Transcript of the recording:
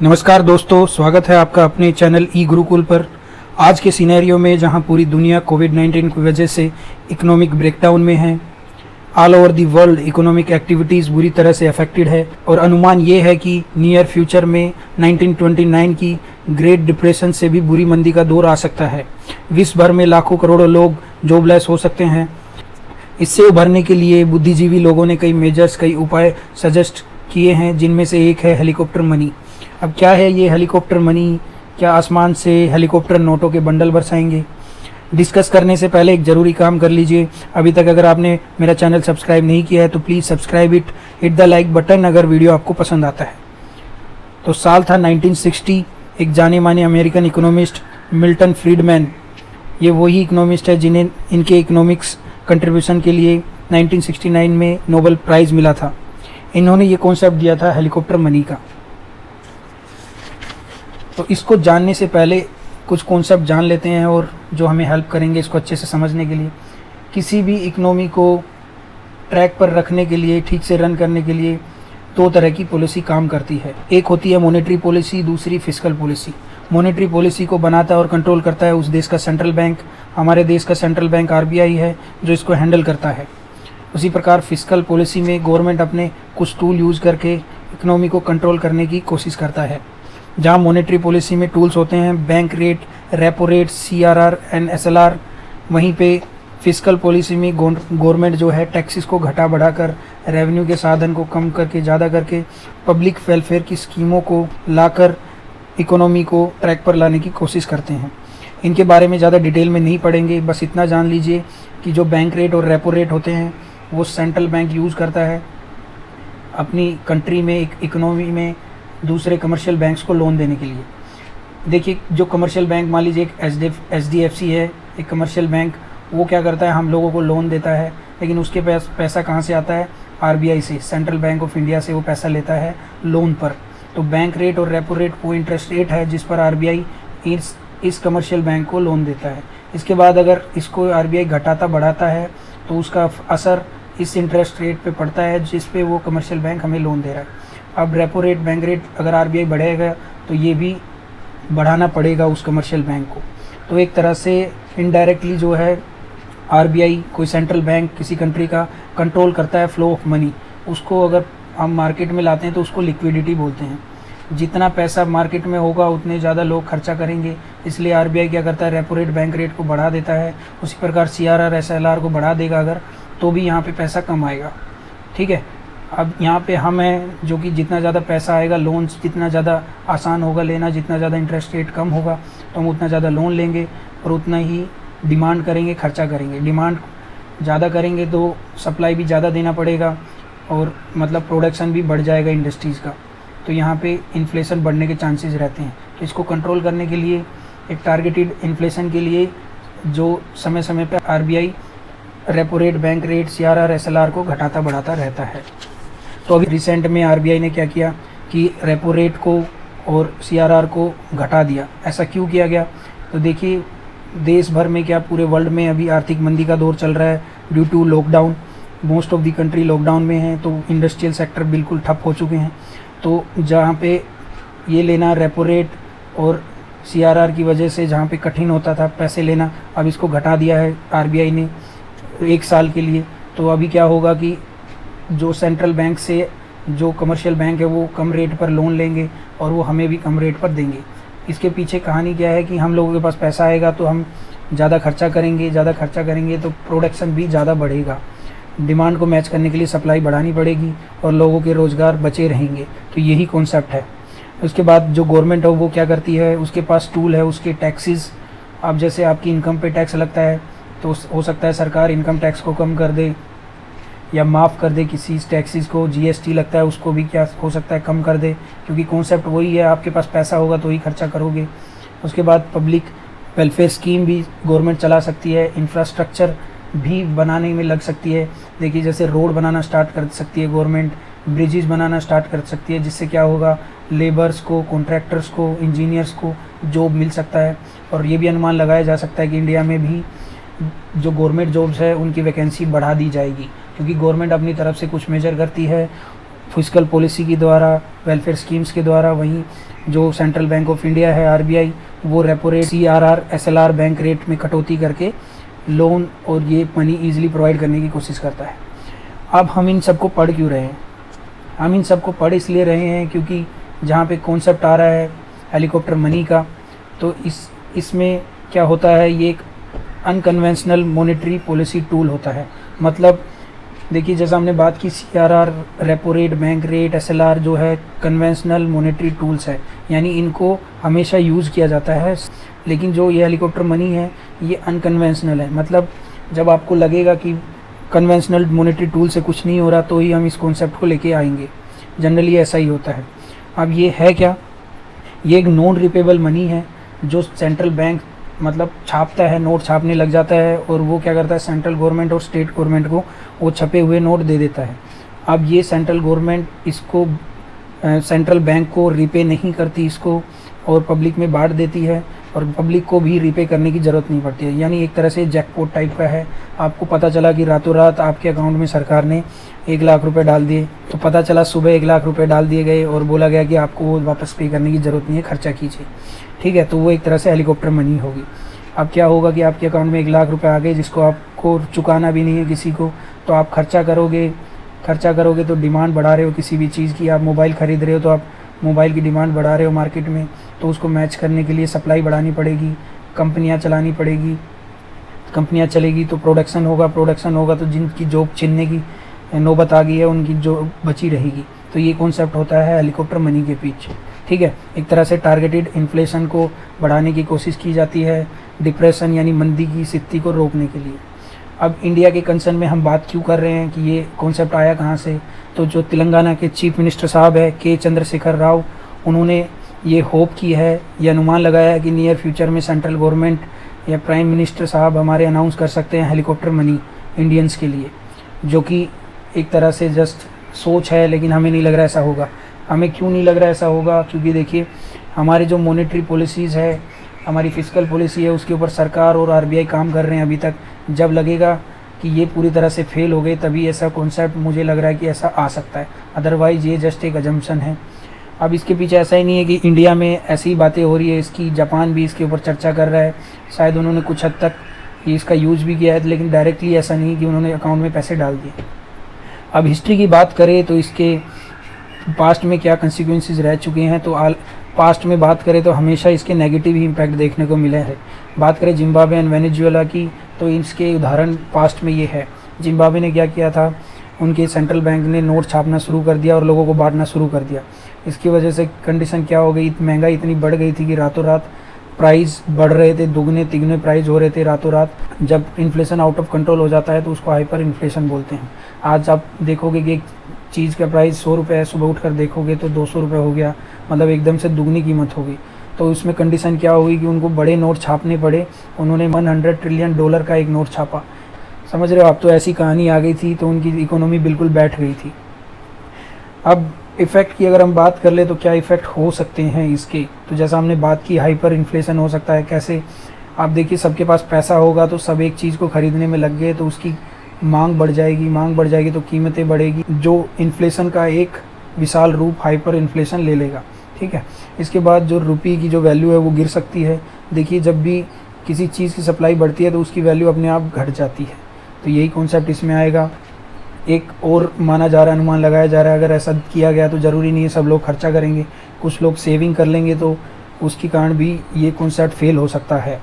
नमस्कार दोस्तों, स्वागत है आपका अपने चैनल ई गुरुकुल पर। आज के सिनेरियो में जहां पूरी दुनिया कोविड-19 की वजह से इकोनॉमिक ब्रेकडाउन में है, all over the world economic activities बुरी तरह से अफेक्टेड है और अनुमान ये है कि नियर फ्यूचर में 1929 की ग्रेट डिप्रेशन से भी बुरी मंदी का दौर आ सकता है। विश्व भर में लाखों करोड़ों लोग जॉबलेस हो सकते हैं। इससे उभरने के लिए बुद्धिजीवी लोगों ने कई मेजर्स, कई उपाय सजेस्ट किए हैं, जिनमें से एक है हेलीकॉप्टर मनी। अब क्या है ये हेलीकॉप्टर मनी? क्या आसमान से हेलीकॉप्टर नोटों के बंडल बरसाएंगे? डिस्कस करने से पहले एक ज़रूरी काम कर लीजिए। अभी तक अगर आपने मेरा चैनल सब्सक्राइब नहीं किया है तो please subscribe it, hit the like button अगर वीडियो आपको पसंद आता है। तो साल था 1960। एक जाने माने अमेरिकन इकोनॉमिस्ट मिल्टन फ्रीडमैन, ये वही इकोनॉमिस्ट है जिन्हें इनके इकोनॉमिक्स कंट्रीब्यूशन के लिए 1969 में नोबेल प्राइज़ मिला था। इन्होंने ये कॉन्सेप्ट दिया था हेलीकॉप्टर मनी का। तो इसको जानने से पहले कुछ कॉन्सेप्ट जान लेते हैं और जो हमें हेल्प करेंगे इसको अच्छे से समझने के लिए। किसी भी इकोनॉमी को ट्रैक पर रखने के लिए, ठीक से रन करने के लिए दो तरह की पॉलिसी काम करती है। एक होती है मॉनेटरी पॉलिसी, दूसरी फिस्कल पॉलिसी। मॉनेटरी पॉलिसी को बनाता और कंट्रोल करता है उस देश का सेंट्रल बैंक। हमारे देश का सेंट्रल बैंक RBI है जो इसको हैंडल करता है। उसी प्रकार फिस्कल पॉलिसी में गवर्नमेंट अपने कुछ टूल यूज़ करके इकोनॉमी को कंट्रोल करने की कोशिश करता है। जहाँ मॉनेटरी पॉलिसी में टूल्स होते हैं bank rate, repo rate, CRR and SLR, वहीं पे फिस्कल पॉलिसी में गवर्नमेंट जो है टैक्सेस को घटा बढ़ाकर, रेवेन्यू के साधन को कम करके, ज़्यादा करके पब्लिक वेलफेयर की स्कीमों को लाकर इकोनॉमी को ट्रैक पर लाने की कोशिश करते हैं। इनके बारे में ज़्यादा डिटेल में नहीं पढ़ेंगे, बस इतना जान लीजिए कि जो बैंक रेट और रेपो रेट होते हैं वो सेंट्रल बैंक यूज़ करता है अपनी कंट्री में, एक इकोनॉमी में दूसरे कमर्शियल बैंक्स को लोन देने के लिए। देखिए, जो कमर्शियल बैंक, मान लीजिए एक HDFC है, एक कमर्शियल बैंक, वो क्या करता है, हम लोगों को लोन देता है, लेकिन उसके पास पैसा कहाँ से आता है? RBI से, सेंट्रल बैंक ऑफ इंडिया से वो पैसा लेता है लोन पर। तो बैंक रेट और रेपो रेट वो इंटरेस्ट रेट है जिस पर RBI इस कमर्शियल बैंक को लोन देता है। इसके बाद अगर इसको RBI घटाता बढ़ाता है तो उसका असर इस इंटरेस्ट रेट पे पड़ता है जिस पे वो कमर्शियल बैंक हमें लोन दे रहा है। अब रेपो रेट, बैंक रेट अगर RBI बढ़ेगा तो ये भी बढ़ाना पड़ेगा उस कमर्शियल बैंक को। तो एक तरह से इनडायरेक्टली जो है RBI, कोई सेंट्रल बैंक किसी कंट्री का, कंट्रोल करता है फ्लो ऑफ मनी। उसको अगर हम मार्केट में लाते हैं तो उसको लिक्विडिटी बोलते हैं। जितना पैसा मार्केट में होगा उतने ज़्यादा लोग खर्चा करेंगे, इसलिए RBI क्या करता है, रेपो रेट, बैंक रेट को बढ़ा देता है। उसी प्रकार CRR SLR को बढ़ा देगा अगर, तो भी यहाँ पे पैसा कम आएगा। ठीक है, अब यहाँ पे हम हैं जो कि जितना ज़्यादा पैसा आएगा, लोन्स जितना ज़्यादा आसान होगा लेना, जितना ज़्यादा इंटरेस्ट रेट कम होगा तो हम उतना ज़्यादा लोन लेंगे और उतना ही डिमांड करेंगे, खर्चा करेंगे। डिमांड ज़्यादा करेंगे तो सप्लाई भी ज़्यादा देना पड़ेगा और मतलब प्रोडक्शन भी बढ़ जाएगा इंडस्ट्रीज़ का। तो यहाँ पे इन्फ्लेशन बढ़ने के चांसेस रहते हैं। तो इसको कंट्रोल करने के लिए, एक टारगेटेड इन्फ्लेशन के लिए, जो समय समय पर RBI repo rate, bank rate, CRR SLR को घटाता बढ़ाता रहता है। तो अभी रिसेंट में RBI ने क्या किया कि रेपो रेट को और CRR को घटा दिया। ऐसा क्यों किया गया? तो देखिए, देश भर में क्या, पूरे वर्ल्ड में अभी आर्थिक मंदी का दौर चल रहा है due to lockdown. Most of the country lockdown में है, तो इंडस्ट्रियल सेक्टर बिल्कुल ठप हो चुके हैं। तो जहाँ पे ये लेना रेपो रेट और CRR की वजह से जहाँ पे कठिन होता था पैसे लेना, अब इसको घटा दिया है RBI ने 1 साल के लिए। तो अभी क्या होगा कि जो सेंट्रल बैंक से जो कमर्शियल बैंक है वो कम रेट पर लोन लेंगे और वो हमें भी कम रेट पर देंगे। इसके पीछे कहानी क्या है कि हम लोगों के पास पैसा आएगा तो हम ज़्यादा खर्चा करेंगे, ज़्यादा खर्चा करेंगे तो प्रोडक्शन भी ज़्यादा बढ़ेगा। डिमांड को मैच करने के लिए सप्लाई बढ़ानी पड़ेगी और लोगों के रोज़गार बचे रहेंगे। तो यही कॉन्सेप्ट है। उसके बाद जो गवर्नमेंट है वो क्या करती है, उसके पास टूल है, उसके टैक्सेस। अब जैसे आपकी इनकम पे टैक्स लगता है तो हो सकता है सरकार इनकम टैक्स को कम कर दे या माफ़ कर दे किसी टैक्सेस को। GST लगता है, उसको भी क्या हो सकता है कम कर दे, क्योंकि कॉन्सेप्ट वही है, आपके पास पैसा होगा तो ही खर्चा करोगे। उसके बाद पब्लिक वेलफेयर स्कीम भी गवर्नमेंट चला सकती है, इंफ्रास्ट्रक्चर भी बनाने में लग सकती है। देखिए, जैसे रोड बनाना स्टार्ट कर सकती है गवर्नमेंट, ब्रिजेज़ बनाना स्टार्ट कर सकती है, जिससे क्या होगा, लेबर्स को, कॉन्ट्रैक्टर्स को, इंजीनियर्स को जॉब मिल सकता है। और ये भी अनुमान लगाया जा सकता है कि इंडिया में भी जो गवर्नमेंट जॉब्स है उनकी वैकेंसी बढ़ा दी जाएगी, क्योंकि गवर्नमेंट अपनी तरफ से कुछ मेजर करती है फिस्कल पॉलिसी के द्वारा, वेलफेयर स्कीम्स के द्वारा, वहीं जो सेंट्रल बैंक ऑफ इंडिया है आरबीआई, वो repo rate, CRR, SLR bank rate में कटौती करके लोन और ये मनी ईजिली प्रोवाइड करने की कोशिश करता है। अब हम इन सबको पढ़ क्यों रहे हैं? हम इन सबको पढ़ इसलिए रहे हैं क्योंकि जहाँ पे कॉन्सेप्ट आ रहा है हेलीकॉप्टर मनी का, तो इसमें क्या होता है, ये एक अनकन्वेंशनल मॉनेटरी पॉलिसी टूल होता है। मतलब देखिए, जैसा हमने बात की CRR, repo rate, bank rate, SLR जो है कन्वेंशनल मॉनेटरी टूल्स है, यानी इनको हमेशा यूज़ किया जाता है। लेकिन जो ये हेलीकॉप्टर मनी है ये अनकन्वेंशनल है। मतलब जब आपको लगेगा कि कन्वेंशनल मॉनेटरी टूल से कुछ नहीं हो रहा तो ही हम इस कॉन्सेप्ट को लेके आएंगे। जनरली ऐसा ही होता है। अब ये है क्या? ये एक नॉन रिपेबल मनी है जो सेंट्रल बैंक मतलब छापता है, नोट छापने लग जाता है और वो क्या करता है, सेंट्रल गवर्नमेंट और स्टेट गवर्नमेंट को वो छपे हुए नोट दे देता है। अब ये सेंट्रल गवर्नमेंट इसको सेंट्रल बैंक को रिपे नहीं करती इसको, और पब्लिक में बांट देती है, और पब्लिक को भी रिपे करने की ज़रूरत नहीं पड़ती है। यानी एक तरह से जैकपॉट टाइप का है। आपको पता चला कि रातों रात आपके अकाउंट में सरकार ने 1 लाख रुपए डाल दिए, तो पता चला सुबह 1 लाख रुपए डाल दिए गए और बोला गया कि आपको वो वापस पे करने की ज़रूरत नहीं है, खर्चा कीजिए। ठीक है, तो वो एक तरह से हेलीकॉप्टर मनी होगी। अब क्या होगा कि आपके अकाउंट में 1 लाख रुपए आ गए जिसको आपको चुकाना भी नहीं है किसी को, तो आप खर्चा करोगे तो डिमांड बढ़ा रहे हो किसी भी चीज़ की। आप मोबाइल ख़रीद रहे हो तो आप मोबाइल की डिमांड बढ़ा रहे हो मार्केट में, तो उसको मैच करने के लिए सप्लाई बढ़ानी पड़ेगी, कंपनियां चलानी पड़ेगी, कंपनियां चलेगी तो प्रोडक्शन होगा तो जिनकी जॉब छीनने की नौबत आ गई है उनकी जॉब बची रहेगी। तो ये कॉन्सेप्ट होता है हेलीकॉप्टर मनी के पीछे। ठीक है, एक तरह से टारगेटेड इन्फ्लेशन को बढ़ाने की कोशिश की जाती है, डिप्रेशन यानी मंदी की स्थिति को रोकने के लिए। अब इंडिया के कंसर्न में हम बात क्यों कर रहे हैं कि ये कॉन्सेप्ट आया कहाँ से, तो जो तेलंगाना के चीफ मिनिस्टर साहब है के चंद्रशेखर राव, उन्होंने ये होप की है, ये अनुमान लगाया है कि नियर फ्यूचर में सेंट्रल गवर्नमेंट या प्राइम मिनिस्टर साहब हमारे अनाउंस कर सकते हैं हेलीकॉप्टर मनी इंडियंस के लिए, जो कि एक तरह से जस्ट सोच है, लेकिन हमें नहीं लग रहा ऐसा होगा। हमें क्यों नहीं लग रहा ऐसा होगा? क्योंकि देखिए, हमारे जो मॉनेटरी पॉलिसीज़ है, हमारी फिस्कल पॉलिसी है, उसके ऊपर सरकार और आरबीआई काम कर रहे हैं अभी तक। जब लगेगा कि ये पूरी तरह से फेल हो गए तभी ऐसा कॉन्सेप्ट मुझे लग रहा है कि ऐसा आ सकता है, अदरवाइज़ ये जस्ट एक अजम्पशन है। अब इसके पीछे ऐसा ही नहीं है कि इंडिया में ऐसी ही बातें हो रही है, इसकी जापान भी इसके ऊपर चर्चा कर रहा है, शायद उन्होंने कुछ हद तक इसका यूज़ भी किया है, लेकिन डायरेक्टली ऐसा नहीं कि उन्होंने अकाउंट में पैसे डाल दिए। अब हिस्ट्री की बात करें तो इसके पास्ट में क्या कंसिक्वेंसेस रह चुके हैं, तो पास्ट में बात करें तो हमेशा इसके नेगेटिव ही इम्पैक्ट देखने को मिले हैं। बात करें जिम्बाब्वे एंड वेनेजुएला की, तो इसके उदाहरण पास्ट में ये है। जिम्बाब्वे ने क्या किया था, उनके सेंट्रल बैंक ने नोट छापना शुरू कर दिया और लोगों को बांटना शुरू कर दिया। इसकी वजह से कंडीशन क्या हो गई, महंगाई इतनी बढ़ गई थी कि रातों रात प्राइस बढ़ रहे थे, दुगने तिगने प्राइस हो रहे थे रातों रात। जब इन्फ्लेशन आउट ऑफ कंट्रोल हो जाता है तो उसको हाइपर इन्फ्लेशन बोलते हैं। आज आप देखोगे कि एक चीज़ का प्राइस 100 रुपये है, सुबह उठकर देखोगे तो 200 रुपये हो गया, मतलब एकदम से दुगनी कीमत होगी। तो उसमें कंडीशन क्या हुई कि उनको बड़े नोट छापने पड़े। उन्होंने $100 ट्रिलियन का एक नोट छापा। समझ रहे हो आप? तो ऐसी कहानी आ गई थी, तो उनकी इकोनॉमी बिल्कुल बैठ गई थी। अब इफ़ेक्ट की अगर हम बात कर ले तो क्या इफ़ेक्ट हो सकते हैं इसके, तो जैसा हमने बात की हाइपर इन्फ्लेशन हो सकता है। कैसे? आप देखिए, सबके पास पैसा होगा तो सब एक चीज़ को ख़रीदने में लग गए तो उसकी मांग बढ़ जाएगी तो कीमतें बढ़ेगी, जो इन्फ्लेशन का एक विशाल रूप हाइपर इन्फ्लेशन ले लेगा। ठीक है, इसके बाद जो रुपये की जो वैल्यू है वो गिर सकती है। देखिए, जब भी किसी चीज़ की सप्लाई बढ़ती है तो उसकी वैल्यू अपने आप घट जाती है, तो यही कॉन्सेप्ट इसमें आएगा। एक और माना जा रहा है, अनुमान लगाया जा रहा है, अगर ऐसा किया गया तो ज़रूरी नहीं है सब लोग खर्चा करेंगे, कुछ लोग सेविंग कर लेंगे, तो उसके कारण भी ये कॉन्सेप्ट फेल हो सकता है।